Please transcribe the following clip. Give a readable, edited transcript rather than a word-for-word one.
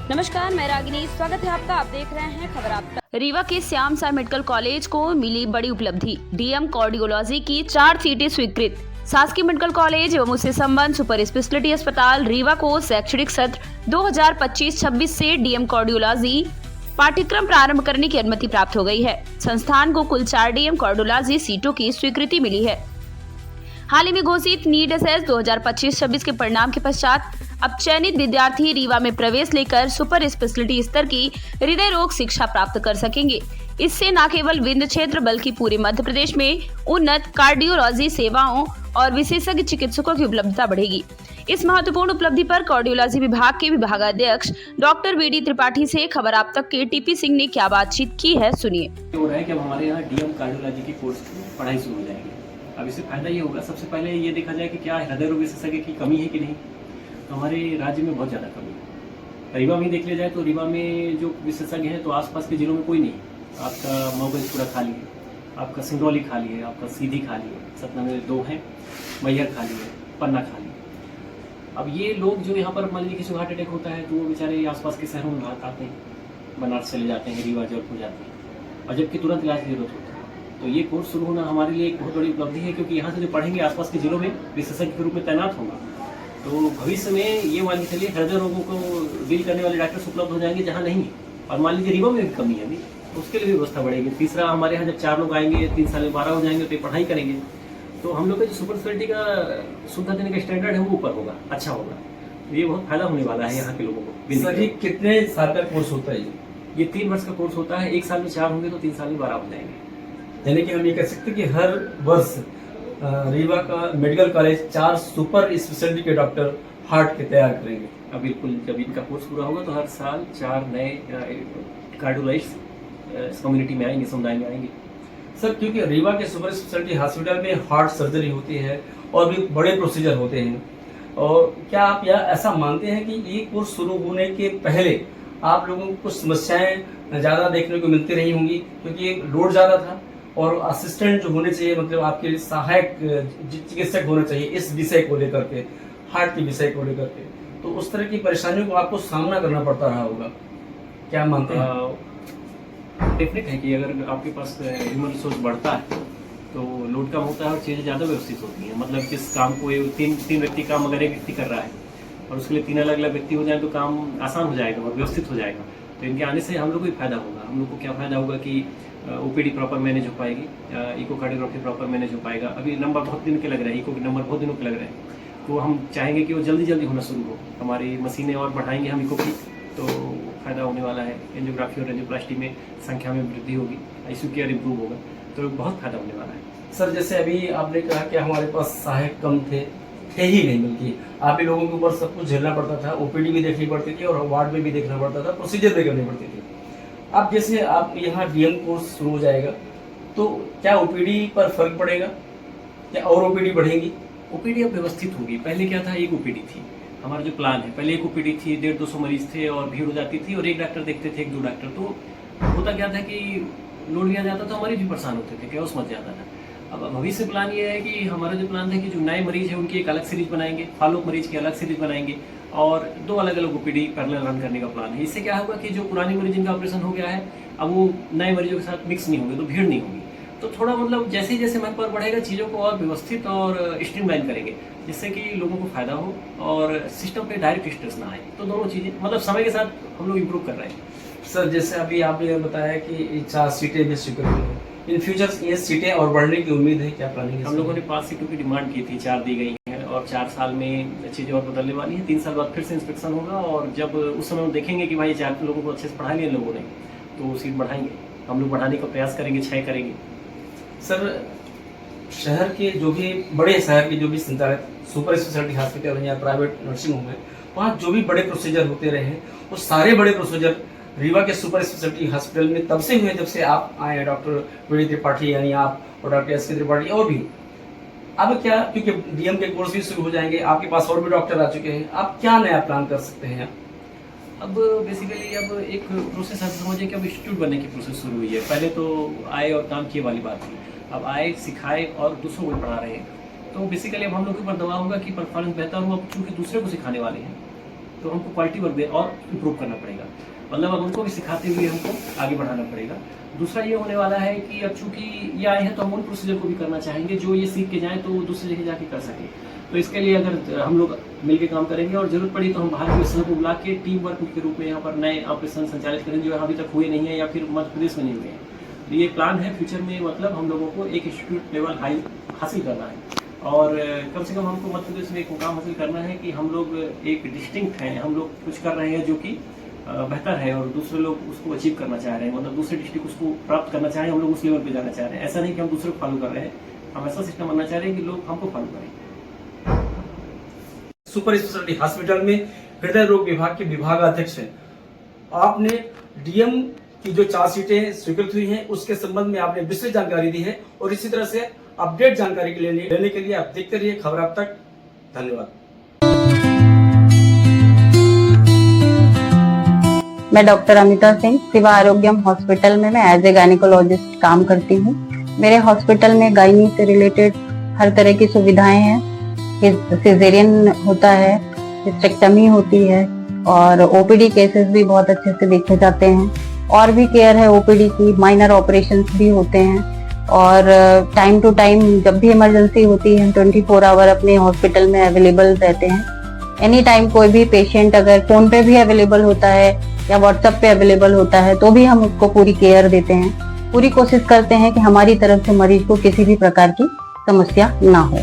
नमस्कार, मैं रागिनी। स्वागत है आपका। आप देख रहे हैं खबर आप तक। रीवा के श्याम साई मेडिकल कॉलेज को मिली बड़ी उपलब्धि। डीएम कार्डियोलॉजी की 4 सीटें स्वीकृत। शासकीय मेडिकल कॉलेज एवं उससे संबद्ध सुपर स्पेशलिटी अस्पताल रीवा को शैक्षणिक सत्र 2025-26 से डीएम कार्डियोलॉजी पाठ्यक्रम प्रारंभ करने की अनुमति प्राप्त हो गई है। संस्थान को कुल 4 डीएम कार्डियोलॉजी सीटों की स्वीकृति मिली है। हाल ही में घोषित नीट एसएस 2025-26 के परिणाम के पश्चात अब चयनित विद्यार्थी रीवा में प्रवेश लेकर सुपर स्पेशलिटी स्तर की हृदय रोग शिक्षा प्राप्त कर सकेंगे। इससे न केवल विंध्य क्षेत्र बल्कि पूरे मध्य प्रदेश में उन्नत कार्डियोलॉजी सेवाओं और विशेषज्ञ चिकित्सकों की उपलब्धता बढ़ेगी। इस महत्वपूर्ण उपलब्धि पर कार्डियोलॉजी विभाग के विभागाध्यक्ष डॉक्टर वीडी त्रिपाठी से खबर आप तक के टीपी सिंह ने क्या बातचीत की है, सुनिए। हो रहा है कि अब हमारे यहाँ डीएम कार्डियोलॉजी की कोर्स की पढ़ाई शुरू हो जाएगी। अब इससे फायदा ये होगा, सबसे पहले ये देखा जाए कि क्या हृदय रोग विशेषज्ञ की कमी है कि नहीं। तो हमारे राज्य में बहुत ज़्यादा कमी है। रीवा में देख लिया जाए तो रीवा में जो विशेषज्ञ हैं तो आसपास के जिलों में कोई नहीं है। आपका मऊगंज पूरा खाली है, आपका सिंगरौली खाली है, आपका सीधी खाली है, सतना में 2 हैं, मैहर खाली है, पन्ना खाली है। अब ये लोग जो यहाँ पर मान लीजिए किसी को हार्ट अटैक होता है तो वो बेचारे आसपास के शहरों में आते हैं, बनारस चले जाते हैं, रीवा जयपुर जाते हैं, और जबकि तुरंत इलाज की जरूरत होती है। तो ये कोर्स शुरू होना हमारे लिए एक बहुत बड़ी उपलब्धि है, क्योंकि यहाँ से जो पढ़ेंगे आसपास के जिलों में विशेषज्ञ के रूप में तैनात होगा। तो भविष्य में ये मान के चलिए हृदय रोगों को डील करने वाले डॉक्टर्स उपलब्ध हो जाएंगे जहाँ नहीं है। और मान लीजिए रीवा में भी कमी है, तो उसके लिए भी व्यवस्था बढ़ेगी। तीसरा, हमारे यहाँ जब 4 लोग आएंगे, 3 साल में 12 हो जाएंगे, तो ये पढ़ाई करेंगे, तो हम लोग का जो सुपर स्पेशलिटी का सुविधा देने का स्टैंडर्ड है वो ऊपर होगा, अच्छा होगा। तो ये बहुत फायदा होने वाला है यहाँ के लोगों को। सर, कितने साल का कोर्स होता है ये 3 वर्ष का कोर्स होता है। 1 साल में 4 होंगे तो 3 साल में 12 हो जाएंगे। यानी कि हम ये कह सकते हैं कि हर वर्ष रीवा का मेडिकल कॉलेज 4 सुपर स्पेशलिटी के डॉक्टर हार्ट के तैयार करेंगे। अब बिल्कुल, जब इनका कोर्स पूरा होगा तो हर साल 4 नए कार्डियोलॉजिस्ट इस कम्युनिटी में आएंगे, समुदाय में आएंगे। सर, क्योंकि रीवा के सुपर स्पेशलिटी हॉस्पिटल में हार्ट सर्जरी होती है और भी बड़े प्रोसीजर होते हैं, और क्या आप या ऐसा मानते हैं कि ये कोर्स शुरू होने के पहले आप लोगों को कुछ समस्याएं ज़्यादा देखने को मिलती रही होंगी, क्योंकि लोड ज़्यादा था और असिस्टेंट जो होने चाहिए, मतलब आपके लिए सहायक चिकित्सक होना चाहिए इस विषय को लेकर के, हार्ट के विषय को लेकर के, तो उस तरह की परेशानियों को आपको सामना करना पड़ता रहा होगा, क्या मानते हैं? डेफिनेट है कि अगर आपके पास ह्यूमन रिसोर्स बढ़ता है तो लोड कम होता है और चीज़ें ज़्यादा व्यवस्थित होती हैं। मतलब जिस काम को 3 व्यक्ति काम अगर एक व्यक्ति कर रहा है और उसके लिए 3 अलग-अलग व्यक्ति हो जाए तो काम आसान हो जाएगा और व्यवस्थित हो जाएगा। तो इनके आने से हम लोग को भी फायदा होगा। हम लोग को क्या फायदा होगा कि ओपीडी प्रॉपर मैनेज हो पाएगी, इकोकार्डियोग्राफी प्रॉपर मैनेज हो पाएगा। अभी नंबर बहुत दिन के लग रहे हैं, इको के नंबर बहुत दिनों के लग रहे हैं, तो हम चाहेंगे कि वो जल्दी होना शुरू हो। हमारी मशीनें और बढ़ाएंगे हम इको की, तो फायदा होने वाला है। एंजियोग्राफी और एंजियोप्लास्टी में संख्या में वृद्धि होगी, आईसीयू केयर इंप्रूव होगा, तो बहुत फायदा होने वाला है। सर, जैसे अभी आपने कहा कि हमारे पास सहायक कम थे ही नहीं, बल्कि आप ही लोगों के ऊपर सब कुछ झेलना पड़ता था, ओपीडी भी देखनी पड़ती थी और वार्ड में भी देखना पड़ता था, प्रोसीजर भी करनी पड़ती थी। अब जैसे आप यहाँ डीएम कोर्स शुरू हो जाएगा तो क्या ओपीडी पर फर्क पड़ेगा, क्या और ओपीडी बढ़ेंगी? ओपीडी अब व्यवस्थित होगी। पहले क्या था, एक ओपीडी थी। हमारा जो प्लान है, पहले एक ओपीडी थी, 150-200 मरीज थे और भीड़ हो जाती थी और एक डॉक्टर देखते थे, 1-2 डॉक्टर। तो होता क्या था कि लोड लिया जाता था, मरीज भी परेशान होते थे, क्या मच जाता था। अब भविष्य प्लान ये है कि हमारा जो प्लान था कि जो नए मरीज है उनकी एक अलग सीरीज बनाएंगे, फॉलोअप मरीज की अलग सीरीज बनाएंगे और 2 अलग-अलग ओपीडी पैरेलल रन करने का प्लान है। इससे क्या होगा कि जो पुरानी मरीज जिनका ऑपरेशन हो गया है अब वो नए मरीजों के साथ मिक्स नहीं होंगे, तो भीड़ नहीं होगी। तो थोड़ा मतलब जैसे जैसे मन पर बढ़ेगा चीज़ों को और व्यवस्थित और स्ट्रीमलाइन करेंगे, जिससे कि लोगों को फायदा हो और सिस्टम पे डायरेक्ट स्ट्रेस ना आए। तो दोनों चीज़ें मतलब समय के साथ हम लोग इम्प्रूव कर रहे हैं। सर, जैसे अभी आपने बताया कि 4 सीटें भी स्वीकृत हुई हैं, इन फ्यूचर ये सीटें और बढ़ने की उम्मीद है, क्या प्लानिंग है? हम लोगों ने 5 सीटों की डिमांड की थी, 4 दी गई हैं और 4 साल में चीज़ें और बदलने वाली हैं। 3 साल बाद फिर से इंस्पेक्शन होगा और जब उस समय हम देखेंगे कि भाई 4 लोगों को अच्छे से पढ़ा लिया लोगों ने, तो सीट बढ़ाएंगे। हम लोग बढ़ाने का प्रयास करेंगे, 6 करेंगे। सर, शहर के जो भी बड़े शहर के जो भी संचालित सुपर स्पेशलिटी हॉस्पिटल हैं या प्राइवेट नर्सिंग होम है, वहाँ जो भी बड़े प्रोसीजर होते रहे हैं वो सारे बड़े प्रोसीजर रीवा के सुपर स्पेशलिटी हॉस्पिटल में तब से हुए जब से आप आए हैं, डॉक्टर वीडी त्रिपाठी यानी आप और डॉक्टर एस.के. त्रिपाठी और भी। अब क्या, क्योंकि डीएम के कोर्स भी शुरू हो जाएंगे, आपके पास और भी डॉक्टर आ चुके हैं, आप क्या नया प्लान कर सकते हैं? अब बेसिकली अब एक प्रोसेस ऐसा समझिए कि अब इंस्टीट्यूट बनने की प्रोसेस शुरू हुई है। पहले तो आए और काम किए वाली बात थी, अब आए, सिखाए और दूसरों को पढ़ा रहे हैं। तो बेसिकली अब हम लोग के ऊपर दबाव होगा कि परफॉर्मेंस बेहतर हो, अब चूँकि दूसरे को सिखाने वाले हैं तो हमको क्वालिटी वर्क दे और इम्प्रूव करना पड़ेगा। मतलब अब उनको भी सिखाते हुए हमको आगे बढ़ाना पड़ेगा। दूसरा ये होने वाला है कि अब चूंकि ये आए हैं तो हम उन प्रोसीजर को भी करना चाहेंगे जो ये सीख के जाएं तो वो दूसरी जगह जाके कर सके। तो इसके लिए अगर हम लोग मिलकर काम करेंगे और जरूरत पड़ी तो हम बाहर के को बुला के टीम वर्क के रूप में यहाँ पर नए ऑपरेशन संचालित करेंगे जो अभी तक हुए नहीं है या फिर मध्य प्रदेश में नहीं हुए हैं। तो ये प्लान है फ्यूचर में, मतलब हम लोगों को एक इंस्टीट्यूट लेवल हाई हासिल करना है और कम से कम हमको मध्य प्रदेश में एक मुकाम हासिल करना है कि हम लोग एक डिस्टिंक्ट हैं, हम लोग कुछ कर रहे हैं जो कि बेहतर है और दूसरे लोग उसको अचीव करना चाह रहे हैं, मतलब दूसरे डिस्ट्रिक्ट उसको प्राप्त करना चाह रहे हैं, हम लोग उस लेवल पे जाना चाह रहे हैं। ऐसा नहीं कि हम दूसरे को फॉलो कर रहे हैं, हम ऐसा सिस्टम बनना चाह रहे हैं कि लोग हमको फॉलो करें। सुपर स्पेशलिटी हॉस्पिटल में हृदय रोग विभाग के विभागाध्यक्ष हैं। आपने डीएम की जो चार्जशीटें स्वीकृत हुई हैं उसके संबंध में आपने विस्तृत जानकारी दी है और इसी तरह से अपडेट जानकारी लेने के लिए आप देखते रहिए खबर अब तक। धन्यवाद। मैं डॉक्टर अमिता सिंह शिवा आरोग्यम हॉस्पिटल में मैं एज ए गायनिकोलॉजिस्ट काम करती हूँ। मेरे हॉस्पिटल में गायनी से रिलेटेड हर तरह की सुविधाएं हैं। सिजेरियन होता है, हिस्टेक्टमी होती है और ओपीडी केसेस भी बहुत अच्छे से देखे जाते हैं और भी केयर है ओपीडी की, माइनर ऑपरेशंस भी होते हैं और टाइम टू टाइम जब भी इमरजेंसी होती है 24 आवर अपने हॉस्पिटल में अवेलेबल रहते हैं। एनी टाइम कोई भी पेशेंट अगर फोन पे भी अवेलेबल होता है या व्हाट्सएप पे अवेलेबल होता है तो भी हम उसको पूरी केयर देते हैं। पूरी कोशिश करते हैं कि हमारी तरफ से मरीज को किसी भी प्रकार की समस्या ना हो।